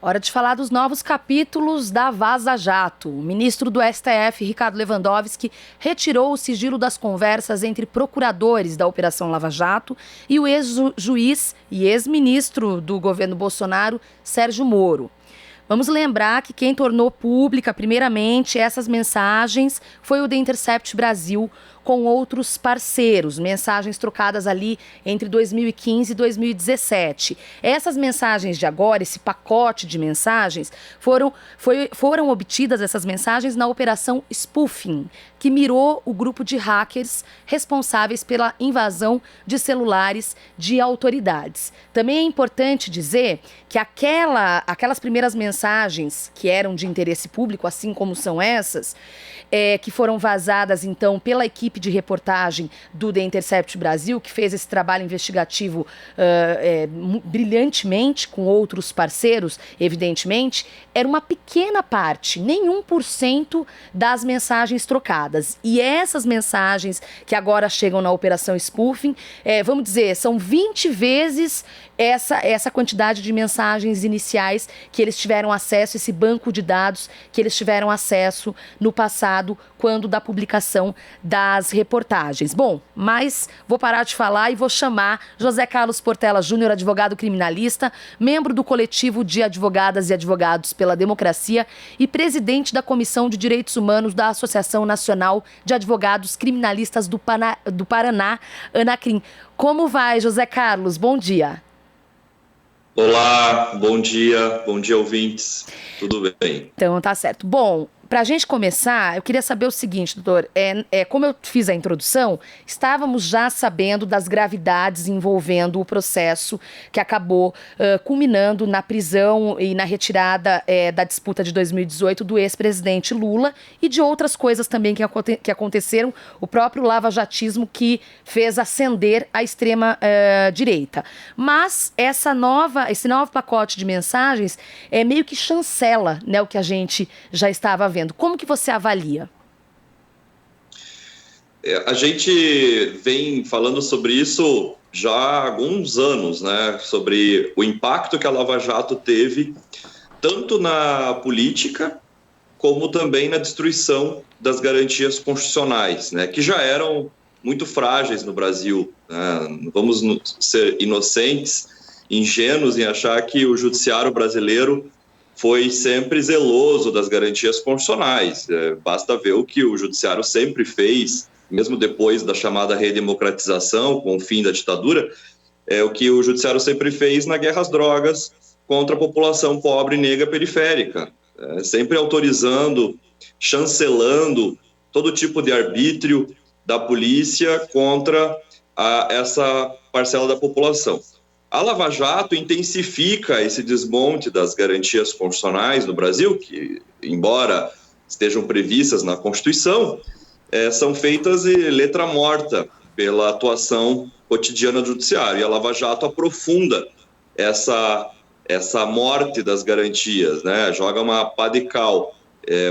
Hora de falar dos novos capítulos da Vaza Jato. O ministro do STF, Ricardo Lewandowski, retirou o sigilo das conversas entre procuradores da Operação Lava Jato e o ex-juiz e ex-ministro do governo Bolsonaro, Sérgio Moro. Vamos lembrar que quem tornou pública, primeiramente, essas mensagens foi o The Intercept Brasil, com outros parceiros, mensagens trocadas ali entre 2015 e 2017. Essas mensagens de agora, esse pacote de mensagens, foram obtidas essas mensagens na Operação Spoofing, que mirou o grupo de hackers responsáveis pela invasão de celulares de autoridades. Também é importante dizer que aquelas primeiras mensagens que eram de interesse público, assim como são essas, que foram vazadas, então, pela equipe de reportagem do The Intercept Brasil, que fez esse trabalho investigativo brilhantemente, com outros parceiros, evidentemente, era uma pequena parte, nem 1% das mensagens trocadas. E essas mensagens que agora chegam na Operação Spoofing, vamos dizer, são 20 vezes essa quantidade de mensagens iniciais que eles tiveram acesso, esse banco de dados que eles tiveram acesso no passado, quando da publicação das reportagens. Bom, mas vou parar de falar e vou chamar José Carlos Portela Júnior, advogado criminalista, membro do coletivo de advogadas e advogados pela democracia e presidente da Comissão de Direitos Humanos da Associação Nacional de Advogados Criminalistas do Paraná, ANACRIM. Como vai, José Carlos? Bom dia. Olá, bom dia ouvintes, tudo bem? Então, tá certo. Bom, para a gente começar, eu queria saber o seguinte, doutor, como eu fiz a introdução, estávamos já sabendo das gravidades envolvendo o processo que acabou culminando na prisão e na retirada da disputa de 2018 do ex-presidente Lula e de outras coisas também que aconteceram, o próprio lavajatismo que fez ascender a extrema-direita. Mas esse novo pacote de mensagens meio que chancela, né, o que a gente já estava vendo. Como que você avalia? A gente vem falando sobre isso já há alguns anos, né? Sobre o impacto que a Lava Jato teve, tanto na política, como também na destruição das garantias constitucionais, né? Que já eram muito frágeis no Brasil, né? Não vamos ser inocentes, ingênuos em achar que o judiciário brasileiro foi sempre zeloso das garantias constitucionais. Basta ver o que o judiciário sempre fez, mesmo depois da chamada redemocratização, com o fim da ditadura, o que o judiciário sempre fez na guerra às drogas contra a população pobre, negra, periférica, sempre autorizando, chancelando todo tipo de arbítrio da polícia contra essa parcela da população. A Lava Jato intensifica esse desmonte das garantias constitucionais no Brasil, que, embora estejam previstas na Constituição, são feitas em letra morta pela atuação cotidiana do judiciário. E a Lava Jato aprofunda essa morte das garantias, né? Joga uma pá de cal.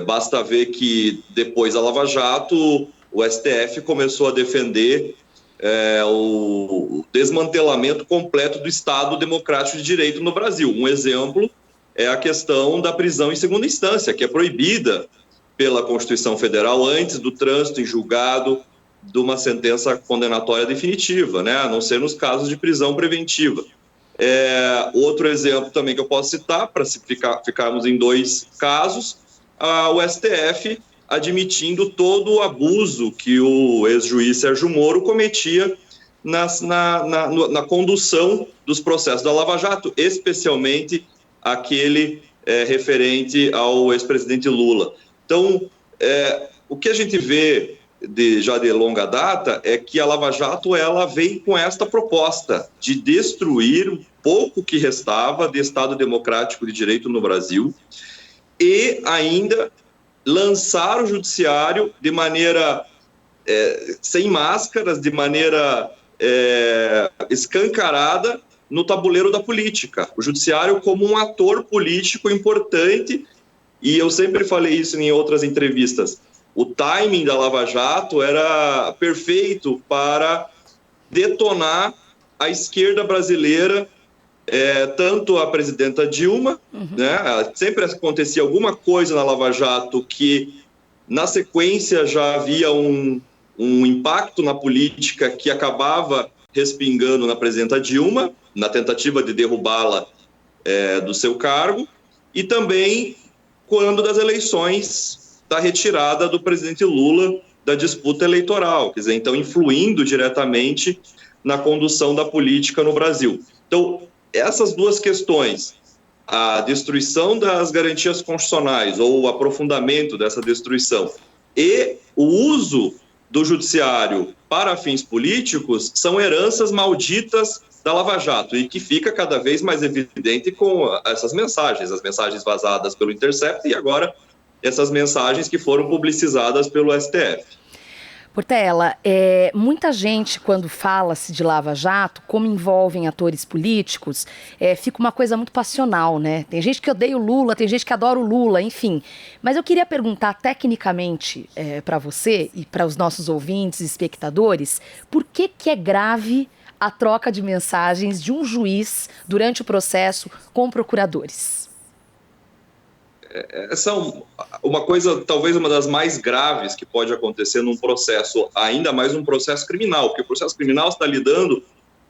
Basta ver que depois da Lava Jato, o STF começou a defender o desmantelamento completo do Estado Democrático de Direito no Brasil. Um exemplo é a questão da prisão em segunda instância, que é proibida pela Constituição Federal antes do trânsito em julgado de uma sentença condenatória definitiva, né? A não ser nos casos de prisão preventiva. Outro exemplo também que eu posso citar, para ficarmos em dois casos, o STF admitindo todo o abuso que o ex-juiz Sérgio Moro cometia na condução dos processos da Lava Jato, especialmente aquele referente ao ex-presidente Lula. Então, o que a gente vê já de longa data é que a Lava Jato ela vem com esta proposta de destruir o pouco que restava de Estado Democrático de Direito no Brasil e ainda lançar o judiciário de maneira sem máscaras, de maneira escancarada no tabuleiro da política. O judiciário como um ator político importante, e eu sempre falei isso em outras entrevistas, o timing da Lava Jato era perfeito para detonar a esquerda brasileira tanto a presidenta Dilma, né, sempre acontecia alguma coisa na Lava Jato que, na sequência, já havia um impacto na política que acabava respingando na presidenta Dilma, na tentativa de derrubá-la do seu cargo, e também quando das eleições da retirada do presidente Lula da disputa eleitoral, quer dizer, então influindo diretamente na condução da política no Brasil. Então, essas duas questões, a destruição das garantias constitucionais ou o aprofundamento dessa destruição e o uso do judiciário para fins políticos, são heranças malditas da Lava Jato e que fica cada vez mais evidente com essas mensagens, as mensagens vazadas pelo Intercept e agora essas mensagens que foram publicizadas pelo STF. Portela, muita gente, quando fala-se de Lava Jato, como envolvem atores políticos, fica uma coisa muito passional, né? Tem gente que odeia o Lula, tem gente que adora o Lula, enfim. Mas eu queria perguntar tecnicamente para você e para os nossos ouvintes e espectadores, por que é grave a troca de mensagens de um juiz durante o processo com procuradores? Essa é uma coisa, talvez uma das mais graves que pode acontecer num processo, ainda mais um processo criminal, porque o processo criminal está lidando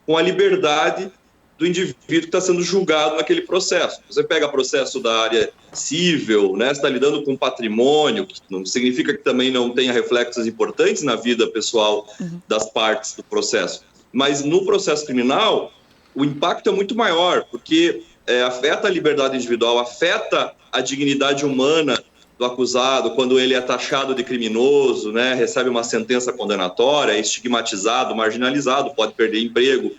com a liberdade do indivíduo que está sendo julgado naquele processo. Você pega processo da área civil, né, você está lidando com patrimônio, que não significa que também não tenha reflexos importantes na vida pessoal das partes do processo. Mas no processo criminal, o impacto é muito maior, porque afeta a liberdade individual, afeta a dignidade humana do acusado quando ele é taxado de criminoso, né, recebe uma sentença condenatória, é estigmatizado, marginalizado, pode perder emprego,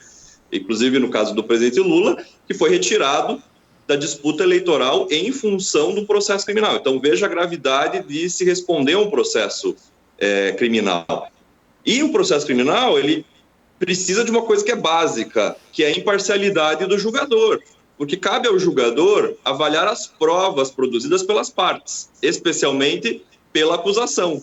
inclusive no caso do presidente Lula, que foi retirado da disputa eleitoral em função do processo criminal. Então veja a gravidade de se responder a um processo criminal. E o processo criminal, ele precisa de uma coisa que é básica, que é a imparcialidade do julgador. Porque cabe ao julgador avaliar as provas produzidas pelas partes, especialmente pela acusação.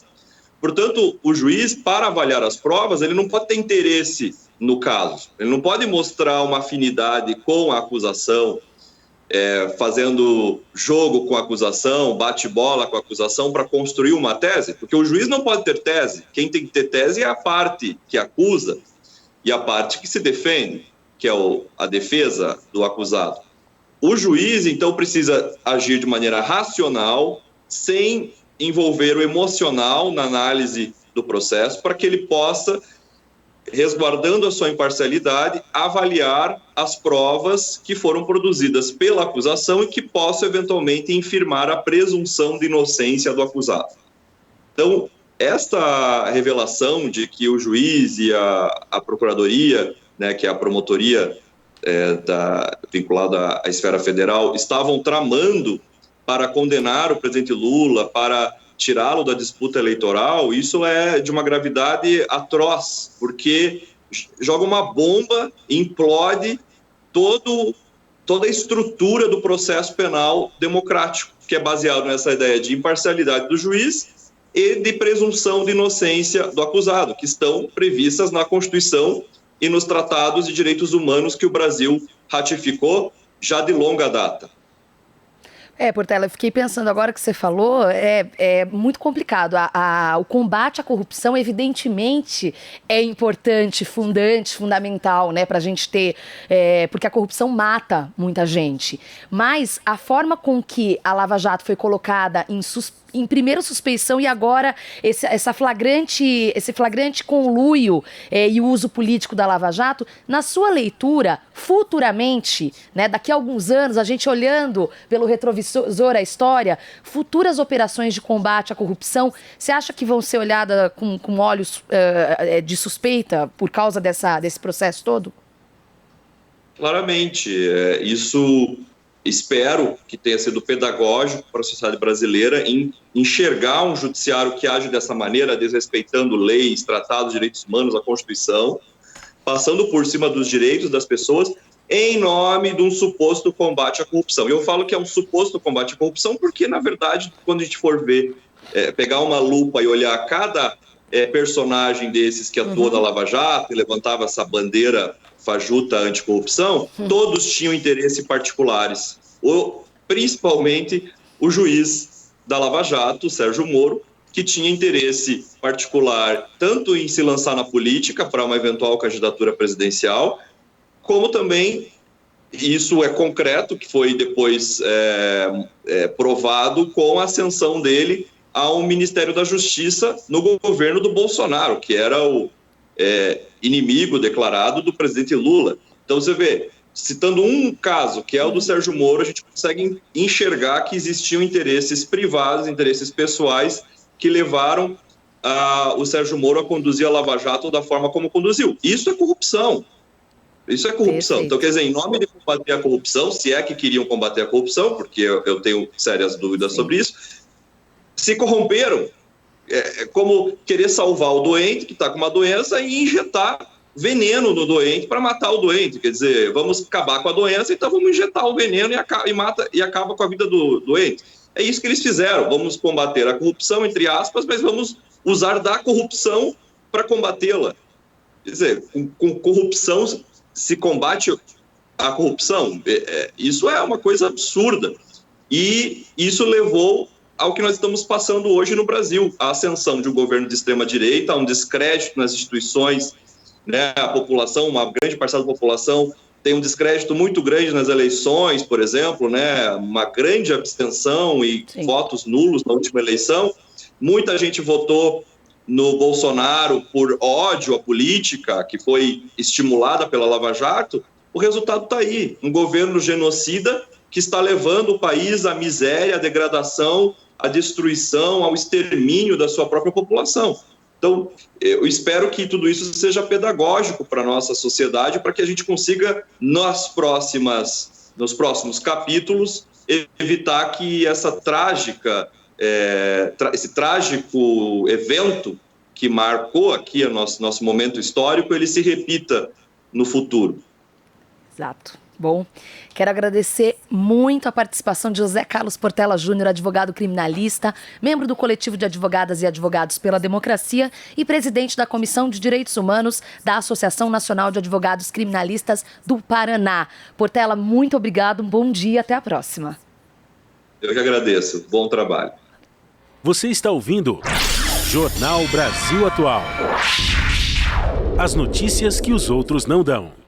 Portanto, o juiz, para avaliar as provas, ele não pode ter interesse no caso. Ele não pode mostrar uma afinidade com a acusação, fazendo jogo com a acusação, bate-bola com a acusação para construir uma tese, porque o juiz não pode ter tese. Quem tem que ter tese é a parte que acusa e a parte que se defende, que é a defesa do acusado. O juiz, então, precisa agir de maneira racional, sem envolver o emocional na análise do processo, para que ele possa, resguardando a sua imparcialidade, avaliar as provas que foram produzidas pela acusação e que possam, eventualmente, infirmar a presunção de inocência do acusado. Então, esta revelação de que o juiz e a procuradoria, né, que é a promotoria vinculada à esfera federal, estavam tramando para condenar o presidente Lula, para tirá-lo da disputa eleitoral, isso é de uma gravidade atroz, porque joga uma bomba, implode toda a estrutura do processo penal democrático, que é baseado nessa ideia de imparcialidade do juiz e de presunção de inocência do acusado, que estão previstas na Constituição e nos tratados de direitos humanos que o Brasil ratificou já de longa data. Portela, eu fiquei pensando agora que você falou, é muito complicado. O combate à corrupção, evidentemente, é importante, fundamental, né, para a gente ter, porque a corrupção mata muita gente. Mas a forma com que a Lava Jato foi colocada em primeira suspeição e agora esse flagrante conluio e o uso político da Lava Jato, na sua leitura, futuramente, né, daqui a alguns anos, a gente olhando pelo retrovisor a história, futuras operações de combate à corrupção, você acha que vão ser olhadas com olhos de suspeita por causa desse processo todo? Claramente, isso espero que tenha sido pedagógico para a sociedade brasileira em enxergar um judiciário que age dessa maneira, desrespeitando leis, tratados, direitos humanos, a Constituição, passando por cima dos direitos das pessoas em nome de um suposto combate à corrupção. E eu falo que é um suposto combate à corrupção porque, na verdade, quando a gente for ver, pegar uma lupa e olhar cada personagem desses que atuou na Lava Jato e levantava essa bandeira fajuta anticorrupção, todos tinham interesses particulares, principalmente o juiz da Lava Jato, Sérgio Moro, que tinha interesse particular tanto em se lançar na política para uma eventual candidatura presidencial, como também, isso é concreto, que foi depois provado com a ascensão dele ao Ministério da Justiça no governo do Bolsonaro, que era o inimigo declarado do presidente Lula. Então você vê, citando um caso, que é o do Sérgio Moro, a gente consegue enxergar que existiam interesses privados, interesses pessoais, que levaram o Sérgio Moro a conduzir a Lava Jato da forma como conduziu. Isso é corrupção. Isso é corrupção. Perfeito. Então, quer dizer, em nome de combater a corrupção, se é que queriam combater a corrupção, porque eu tenho sérias dúvidas sobre isso, se corromperam. É como querer salvar o doente que está com uma doença e injetar veneno no doente para matar o doente. Quer dizer, vamos acabar com a doença, então vamos injetar o veneno e acaba com a vida do doente. É isso que eles fizeram. Vamos combater a corrupção, entre aspas, mas vamos usar da corrupção para combatê-la. Quer dizer, com corrupção se combate a corrupção. Isso é uma coisa absurda. E isso levou ao que nós estamos passando hoje no Brasil, a ascensão de um governo de extrema-direita, um descrédito nas instituições, né? A população, uma grande parcela da população tem um descrédito muito grande nas eleições, por exemplo, né? Uma grande abstenção e votos nulos na última eleição. Muita gente votou no Bolsonaro por ódio à política, que foi estimulada pela Lava Jato. O resultado está aí, um governo genocida que está levando o país à miséria, à degradação, à destruição, ao extermínio da sua própria população. Então, eu espero que tudo isso seja pedagógico para a nossa sociedade, para que a gente consiga, nos próximos capítulos, evitar que esse trágico evento que marcou aqui o nosso momento histórico, ele se repita no futuro. Exato. Bom, quero agradecer muito a participação de José Carlos Portela Júnior, advogado criminalista, membro do Coletivo de Advogadas e Advogados pela Democracia e presidente da Comissão de Direitos Humanos da Associação Nacional de Advogados Criminalistas do Paraná. Portela, muito obrigado, um bom dia, até a próxima. Eu que agradeço, bom trabalho. Você está ouvindo Jornal Brasil Atual. As notícias que os outros não dão.